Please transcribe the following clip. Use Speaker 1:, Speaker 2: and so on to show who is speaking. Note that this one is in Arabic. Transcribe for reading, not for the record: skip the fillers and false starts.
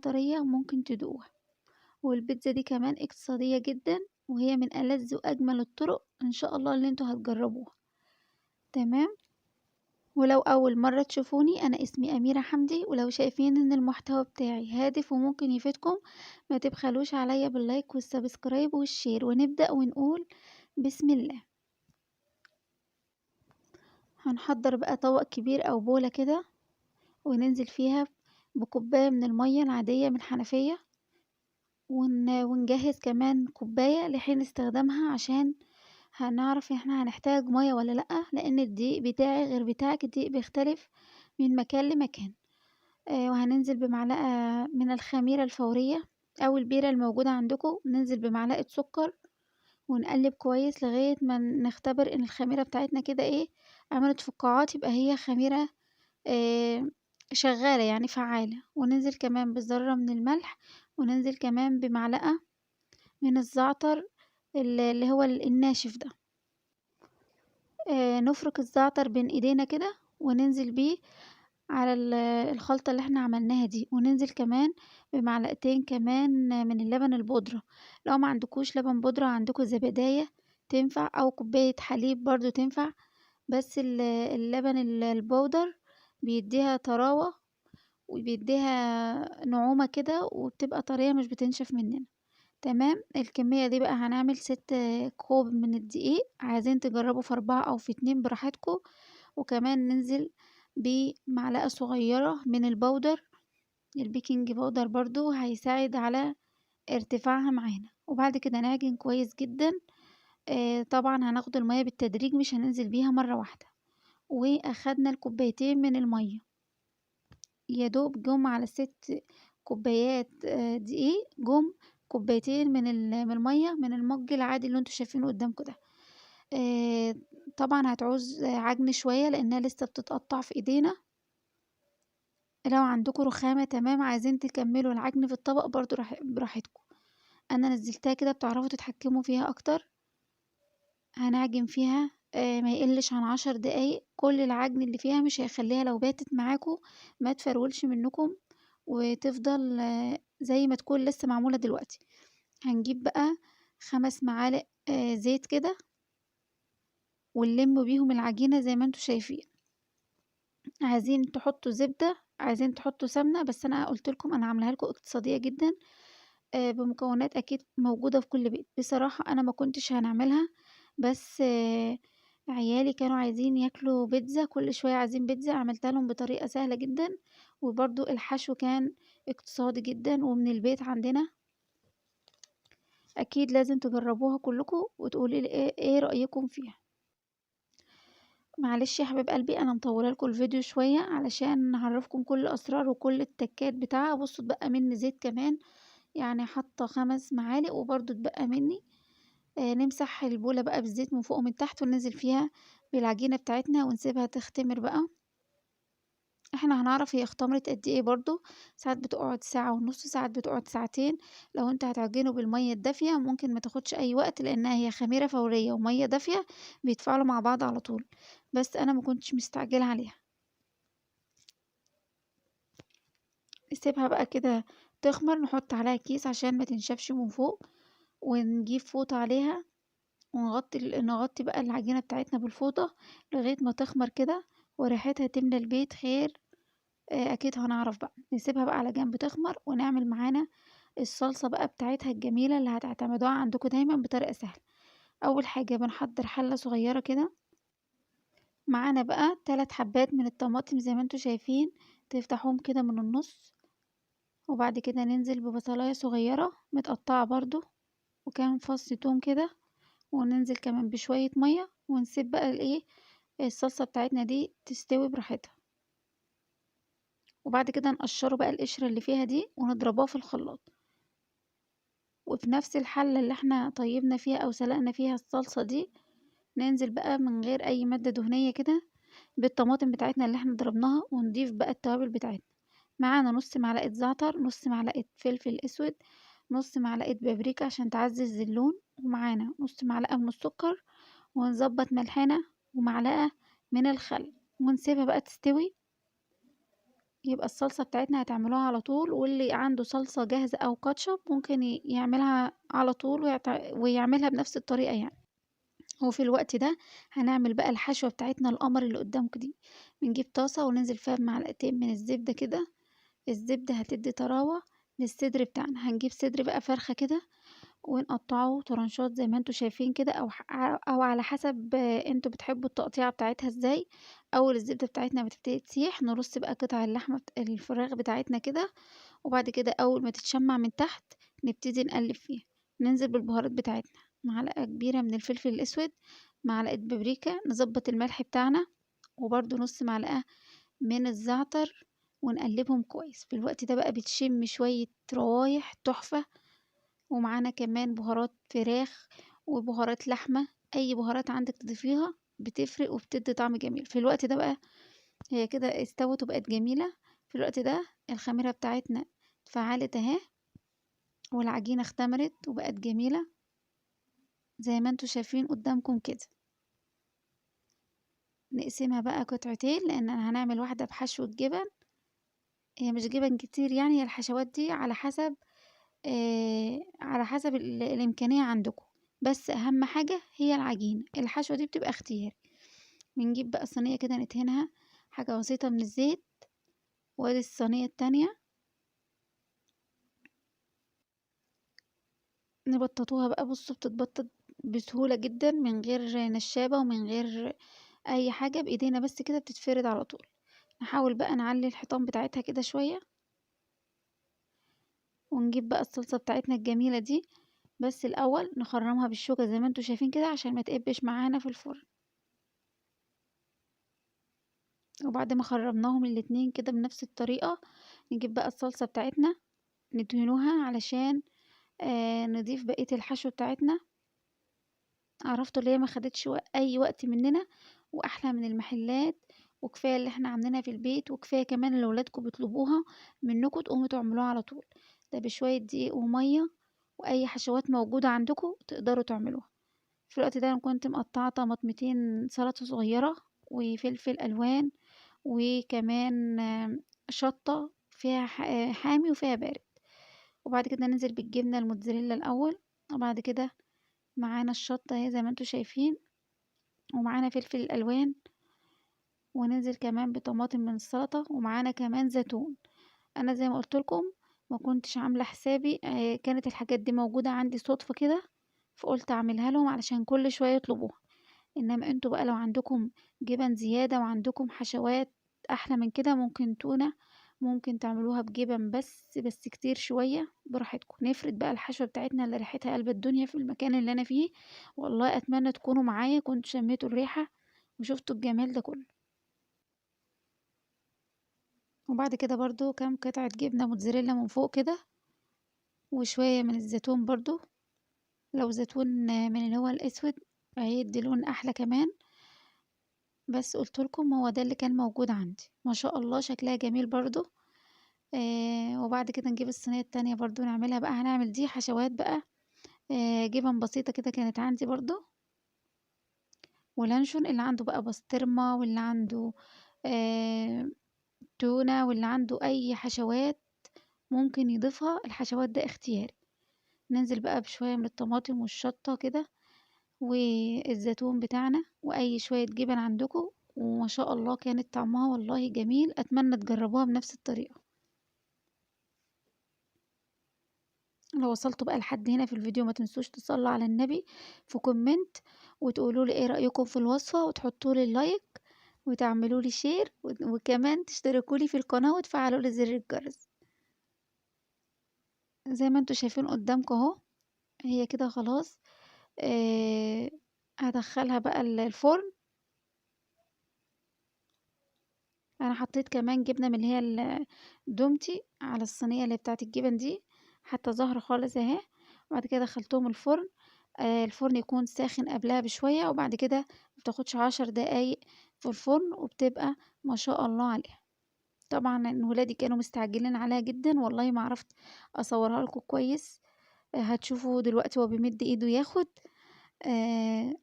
Speaker 1: طرية وممكن تدوقوها. والبيتزا دي كمان اقتصادية جدًا، وهي من ألذ وأجمل الطرق إن شاء الله اللي انتم هتجربوها. تمام. ولو أول مرة تشوفوني، أنا اسمي أميرة حمدي، ولو شايفين إن المحتوى بتاعي هادف وممكن يفيدكم، ما تبخلوش عليا باللايك والسبسكرايب والشير، ونبدأ ونقول بسم الله. هنحضر بقى طبق كبير أو بولة كده، وننزل فيها بكوباية من المية العادية من الحنفية، ونجهز كمان كوباية لحين استخدامها، عشان هنعرف احنا هنحتاج مية ولا لأ، لأن الدقيق بتاعي غير بتاعك، الدقيق بيختلف من مكان لمكان. وهننزل بمعلقة من الخميرة الفورية أو البيرة الموجودة عندكم، ننزل بمعلقة سكر ونقلب كويس لغاية ما نختبر ان الخميرة بتاعتنا كده ايه، عملت فقاعات، يبقى هي خميرة شغالة يعني فعالة. وننزل كمان بذرة من الملح، وننزل كمان بمعلقة من الزعتر اللي هو الناشف ده. نفرك الزعتر بين ايدينا كده وننزل بيه على الخلطة اللي احنا عملناها دي، وننزل كمان بمعلقتين كمان من اللبن البودرة. لو ما عندكوش لبن بودرة، عندكو زبداية تنفع، او كوباية حليب برضو تنفع، بس اللبن البودر بيديها طراوة وبيديها نعومة كده، وبتبقى طرية مش بتنشف مننا. تمام. الكمية دي بقى هنعمل 6 كوب من الدقيق، عايزين تجربوا في 4 أو في 2 براحتكم. وكمان ننزل بمعلقة صغيرة من البودر، البيكنج باودر برضو هيساعد على ارتفاعها معانا. وبعد كده نعجن كويس جدا. طبعا هناخد المية بالتدريج، مش هننزل بيها مرة واحدة. واخدنا الكوبايتين من المية، يا دوب جم على 6 كوبايات دقيق، جم كوبايتين من المية من المج العادي اللي انتوا شايفينه قدامكم ده. طبعا هتعوز عجن شوية لانها لسه بتتقطع في ايدينا. لو عندكم رخامة تمام، عايزين تكملوا العجن في الطبق برضو براحتكم. انا نزلتها كده، بتعرفوا تتحكموا فيها اكتر. هنعجن فيها ما يقلش عن 10 دقايق. كل العجن اللي فيها مش هيخليها لو باتت معاكم ما تفرولش منكم، وتفضل زي ما تكون لسه معمولة دلوقتي. هنجيب بقى 5 معالق زيت كده، ونلم بيهم العجينة زي ما انتوا شايفين. عايزين تحطوا زبدة، عايزين تحطوا سمنة، بس انا قلت لكم انا عاملاها لكم اقتصادية جدا، بمكونات اكيد موجودة في كل بيت. بصراحة انا ما كنتش هنعملها، بس عيالي كانوا عايزين ياكلوا بيتزا، كل شوية عايزين بيتزا، عملتها لهم بطريقة سهلة جدا. وبرضو الحشو كان اقتصادي جدا ومن البيت عندنا. اكيد لازم تجربوها كلكم وتقولي لي ايه رأيكم فيها. معلش يا حبيب قلبي، انا مطوله لكم الفيديو شويه علشان نعرفكم كل الاسرار وكل التكات بتاعها. بصوا اتبقى مني زيت كمان، يعني حاطه 5 معالق وبرضو اتبقى مني. نمسح البوله بقى بالزيت من فوق ومن تحت، وننزل فيها بالعجينه بتاعتنا ونسيبها تختمر بقى. احنا هنعرف هي اختمرت قد ايه برضو. ساعات بتقعد ساعة ونص، ساعات بتقعد ساعتين. لو انت هتعجنه بالمية الدافية ممكن ما تاخدش اي وقت، لانها هي خميرة فورية ومية دافية بيتفاعلوا مع بعض على طول. بس انا ما كنتش مستعجلة عليها. نسيبها بقى كده تخمر، نحط عليها كيس عشان ما تنشفش من فوق، ونجيب فوطة عليها نغطي بقى العجينة بتاعتنا بالفوطة لغاية ما تخمر كده وريحتها تملى البيت خير. اكيد هنعرف بقى. نسيبها بقى على جنب تخمر، ونعمل معانا الصلصة بقى بتاعتها الجميلة اللي هتعتمدوها عندكم دايما بطريقة سهلة. اول حاجة بنحضر حلة صغيرة كده، معانا بقى 3 حبات من الطماطم زي ما انتوا شايفين، تفتحوهم كده من النص. وبعد كده ننزل ببصلاية صغيرة متقطعة برضو، وكام فص توم كده. وننزل كمان بشوية مية، ونسيب بقى الايه الصلصة بتاعتنا دي تستوي براحتها. وبعد كده نقشره بقى القشرة اللي فيها دي ونضربوها في الخلاط. وفي نفس الحلة اللي احنا طيبنا فيها او سلقنا فيها الصلصة دي، ننزل بقى من غير اي مادة دهنية كده بالطماطم بتاعتنا اللي احنا ضربناها، ونضيف بقى التوابل بتاعتنا. معانا نص معلقة زعتر، نص معلقة فلفل اسود، نص معلقة بابريكا عشان تعزز اللون، ومعانا نص معلقة من السكر، ونظبط ملحنا ومعلقة من الخل، ونسيبها بقى تستوي. يبقى الصلصة بتاعتنا هتعملوها على طول، واللي عنده صلصة جاهزة أو كاتشب ممكن يعملها على طول ويعملها بنفس الطريقة يعني. وفي الوقت ده هنعمل بقى الحشوة بتاعتنا القمر اللي قدامكم دي. بنجيب طاسة وننزل فيها بمعلقتين من الزبدة كده. الزبدة هتدي طراوة للصدر بتاعنا. هنجيب صدر بقى فرخة كده ونقطعه طرنشات زي ما انتوا شايفين كده، او على حسب انتوا بتحبوا التقطيعة بتاعتها ازاي. اول الزبدة بتاعتنا بتبتدي تسيح نرص بقى قطع اللحمة الفراخ بتاعتنا كده. وبعد كده اول ما تتشمع من تحت نبتدي نقلب فيها. ننزل بالبهارات بتاعتنا، معلقة كبيرة من الفلفل الاسود، معلقة بابريكا، نظبط الملح بتاعنا، وبرده نص معلقة من الزعتر، ونقلبهم كويس. في الوقت ده بقى بتشم شوية روايح تحفة. ومعانا كمان بهارات فراخ وبهارات لحمة، اي بهارات عندك تضيفيها بتفرق وبتدي طعم جميل. في الوقت ده بقى هي كده استوت وبقت جميلة. في الوقت ده الخميرة بتاعتنا اتفعلت اهي، والعجينة اختمرت وبقت جميلة زي ما انتوا شايفين قدامكم كده. نقسمها بقى قطعتين لان هنعمل واحدة بحشو الجبن. هي مش جبن كتير يعني، هي الحشوات دي على حسب الإمكانية عندكم. بس أهم حاجة هي العجينة، الحشوة دي بتبقى اختياري. بنجيب بقى صينية كده ندهنها حاجة بسيطة من الزيت، وادي الصينية التانية نبططوها بقى. بصوا بتتبطط بسهولة جدا من غير نشابة ومن غير أي حاجة، بإيدينا بس كده بتتفرد على طول. نحاول بقى نعلي الحيطان بتاعتها كده شوية، ونجيب بقى الصلصة بتاعتنا الجميلة دي. بس الأول نخرمها بالشوكة زي ما انتوا شايفين كده عشان ما تقبش معانا في الفرن. وبعد ما خرمناهم الاتنين كده بنفس الطريقة، نجيب بقى الصلصة بتاعتنا ندهنوها علشان نضيف بقية الحشو بتاعتنا. عرفتوا اللي هي ما خدتش اي وقت مننا، واحلى من المحلات. وكفايه اللي احنا عاملينها في البيت، وكفايه كمان اللي ولادكم بيطلبوها منكم تقوموا تعملوها على طول. ده بشويه دقيق وميه، واي حشوات موجوده عندكم تقدروا تعملوها. في الوقت ده انا كنت مقطعه طماطمتين سلطه صغيره، وفلفل الوان، وكمان شطه فيها حامي وفيها بارد. وبعد كده ننزل بالجبنه الموتزاريلا الاول، وبعد كده معانا الشطة اهي زي ما انتوا شايفين، ومعانا فلفل الالوان، وننزل كمان بطماطم من السلطة، ومعانا كمان زيتون. انا زي ما قلت لكم ما كنتش عاملة حسابي، كانت الحاجات دي موجودة عندي صدفة كده، فقلت اعملها لهم علشان كل شوية يطلبوها. انما انتوا بقى لو عندكم جبن زيادة وعندكم حشوات احلى من كده، ممكن تونة، ممكن تعملوها بجبن بس كتير شوية براحتكم. نفرد بقى الحشوة بتاعتنا اللي ريحتها قلب الدنيا في المكان اللي انا فيه. والله اتمنى تكونوا معايا كنتوا شميتوا الريحة وشفتوا الجمال ده كله. وبعد كده برضو كام قطعة جبنة موتزاريلا من فوق كده، وشوية من الزيتون برضو. لو زيتون من اللي هو الاسود هيدي لون احلى كمان. بس قلت لكم هو ده اللي كان موجود عندي. ما شاء الله شكلها جميل برضو. وبعد كده نجيب الصينية التانية برضو نعملها بقى. هنعمل دي حشوات بقى، جبن بسيطة كده كانت عندي برضو، ولانشون اللي عنده بقى بسطرمة، واللي عنده آه تونة، واللي عنده اي حشوات ممكن يضيفها. الحشوات ده اختياري. ننزل بقى بشوية من الطماطم والشطة كده والزيتون بتاعنا واي شوية جبن عندكم. وما شاء الله كانت طعمها والله جميل. اتمنى تجربوها بنفس الطريقة. لو وصلتوا بقى لحد هنا في الفيديو ما تنسوش تصلوا على النبي في كومنت، وتقولوا لي ايه رأيكم في الوصفة، وتحطوا لي اللايك، وتعملوا لي شير، وكمان تشتركوا لي في القناة وتفعلوا لي زر الجرس. زي ما انتوا شايفين قدامكم اهو، هي كده خلاص. آه هدخلها بقى الفرن. انا حطيت كمان جبنة من اللي هي الدومتي على الصينية اللي بتاعت الجبن دي، حتى ظهر خالص اهي. بعد كده دخلتهم الفرن. الفرن يكون ساخن قبلها بشوية، وبعد كده مبتاخدش 10 دقايق في الفرن وبتبقى ما شاء الله عليها. طبعا ان ولادي كانوا مستعجلين عليها جدا، والله ما عرفت اصورها لكم كويس. هتشوفوا دلوقتي هو بيمد ايده ياخد. آه